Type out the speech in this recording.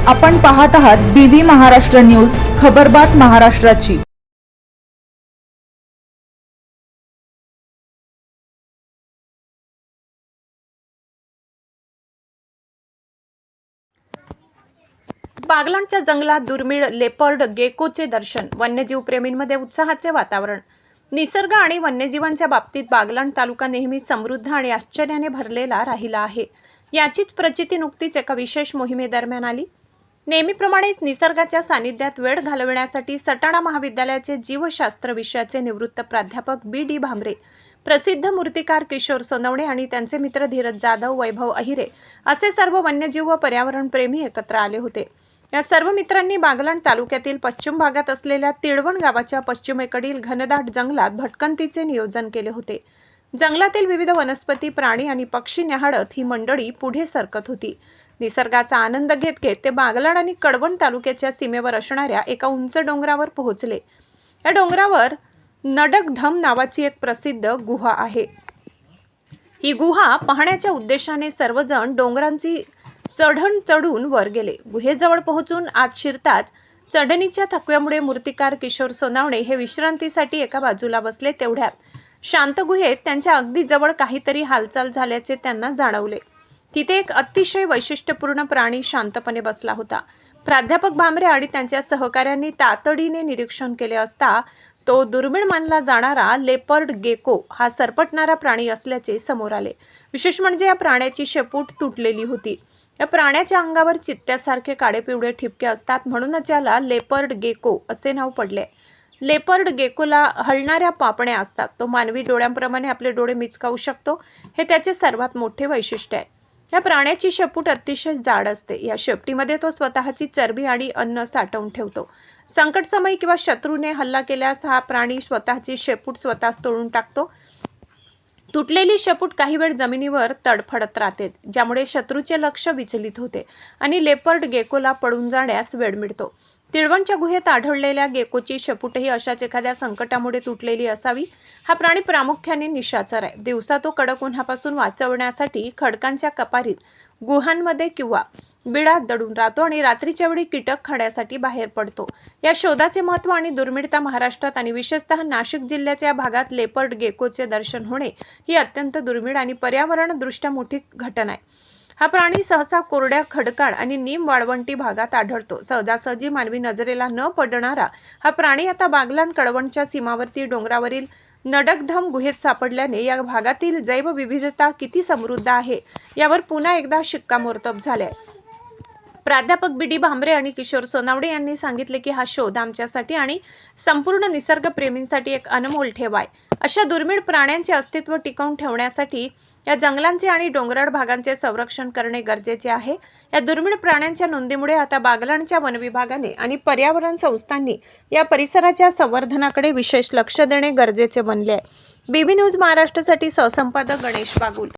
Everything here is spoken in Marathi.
आपण पाहत आहात बीबी महाराष्ट्र न्यूज, खबरबात महाराष्ट्राची। बागलाणच्या जंगलात दुर्मिळ लेपर्ड गेकोचे दर्शन, वन्यजीव प्रेमींमध्ये उत्साहाचे वातावरण। निसर्ग आणि वन्यजीवांच्या बाबतीत बागलाण तालुका नेहमी समृद्ध आणि आश्चर्याने भरलेला राहिला आहे। याचीच प्रचिती नुकतीच एका विशेष मोहिमेदरम्यान आली। नेहमीप्रमाणेच निसर्गाच्या सानिध्यात वेळ घालवण्यासाठी सटाणा महाविद्यालयाचे जीवशास्त्र विषयाचे निवृत्त प्राध्यापक बी.डी. भामरे, प्रसिद्ध मूर्तिकार किशोर सोनवणे आणि त्यांचे मित्र धीरज जाधव, वैभव अहिरे असे सर्व वन्यजीव व पर्यावरण प्रेमी एकत्र आले होते। या सर्व मित्रांनी बागलाण तालुक्यातील पश्चिम भागात असलेल्या तिळवण गावाच्या पश्चिमेकडील घनदाट जंगलात भटकंतीचे नियोजन केले होते। जंगलातील विविध वनस्पती, प्राणी आणि पक्षी न्याहाळत ही मंडळी पुढे सरकत होती। निसर्गाचा आनंद घेत घेत ते बागलाण आणि कडवण तालुक्याच्या सीमेवर असणाऱ्या एका उंच डोंगरावर पोहोचले। या डोंगरावर नडगधम नावाची एक प्रसिद्ध गुहा आहे। ही गुहा पाहण्याच्या उद्देशाने सर्वजण डोंगरांची चढण चढून वर गेले। गुहेजवळ पोहोचून आत शिरताच चढणीच्या थकव्यामुळे मूर्तिकार किशोर सोनवणे हे विश्रांतीसाठी एका बाजूला बसले। तेवढ्यात शांत गुहेत त्यांच्या अगदी जवळ काहीतरी हालचाल झाल्याचे त्यांना जाणवले। तिथे एक अतिशय वैशिष्ट्यपूर्ण प्राणी शांतपणे बसला होता। प्राध्यापक भामरे आणि त्यांच्या सहकाऱ्यांनी तातडीने निरीक्षण केले असता तो दुर्मिळ मानला जाणारा लेपर्ड गेको हा सरपटणारा प्राणी असल्याचे समोर आले। विशेष म्हणजे या प्राण्याची शेपूट तुटलेली होती। या प्राण्याच्या अंगावर चित्त्यासारखे काळेपिवळे ठिपके असतात, म्हणूनच याला लेपर्ड गेको असे नाव पडले। लेपर्ड गेकोला हलणाऱ्या पापण्या असतात। तो मानवी डोळ्यांप्रमाणे आपले डोळे मिचकावू शकतो, हे त्याचे सर्वात मोठे वैशिष्ट्य आहे। या प्राण्याची शेपूट अतिशय जाड असते। या शेपटीमध्ये तो स्वतःची चरबी आणि अन्न साठवून ठेवतो। संकटसमयी किंवा शत्रूने हल्ला केल्यास हा प्राणी स्वतःची शेपूट स्वतःच तोडून टाकतो। तुटलेली शेपूट काही वेळ जमिनीवर तडफडत राहते, ज्यामुळे शत्रूचे लक्ष विचलित होते आणि लेपर्ड गेकोला पळून जाण्यास वेळ मिळतो। तिळवणच्या गुहेत आढळलेल्या गेकोची शेपूटही अशाच एखाद्या संकटामुळे तुटलेली असावी। हा प्राणी प्रामुख्याने निशाचर आहे। दिवसा तो कडक उन्हापासून वाचवण्यासाठी खडकांच्या कपारीत, गुहांमध्ये किंवा बिळात दडून राहतो आणि रात्रीच्या वेळी कीटक खाण्यासाठी बाहेर पडतो। या शोधाचे महत्त्व आणि दुर्मिळता महाराष्ट्रात आणि विशेषतः नाशिक जिल्ह्याच्या भागात लेपर्ड गेकोचे दर्शन होणे ही अत्यंत दुर्मिळ आणि पर्यावरणदृष्ट्या मोठी घटना आहे। हा प्राणी सहसा कोरड्या खडकाळ आणि नीम वाळवंटी भागात आढळतो। सहजासहजी मानवी नजरेला न पडणारा हा प्राणी आता बागलाण कडवणच्या सीमावर्ती डोंगरावरील नडगधम गुहेत सापडल्याने या भागातील जैवविविधता किती समृद्ध आहे यावर पुन्हा एकदा शिक्कामोर्तब झाले। प्राध्यापक बी.डी. भामरे आणि किशोर सोनवणे यांनी सांगितले की हा शोध आमच्यासाठी आणि संपूर्ण निसर्गप्रेमींसाठी एक अनमोल ठेवा आहे। अशा दुर्मिळ प्राण्यांचे अस्तित्व टिकवून ठेवण्यासाठी या जंगलांचे आणि डोंगराळ भागांचे संरक्षण करणे गरजेचे आहे। या दुर्मिळ प्राण्यांच्या नोंदीमुळे आता बागलाणच्या वनविभागाने आणि पर्यावरण संस्थांनी या परिसराच्या संवर्धनाकडे विशेष लक्ष देणे गरजेचे बनले आहे। बीबी न्यूज महाराष्ट्रासाठी सहसंपादक गणेश बागुल।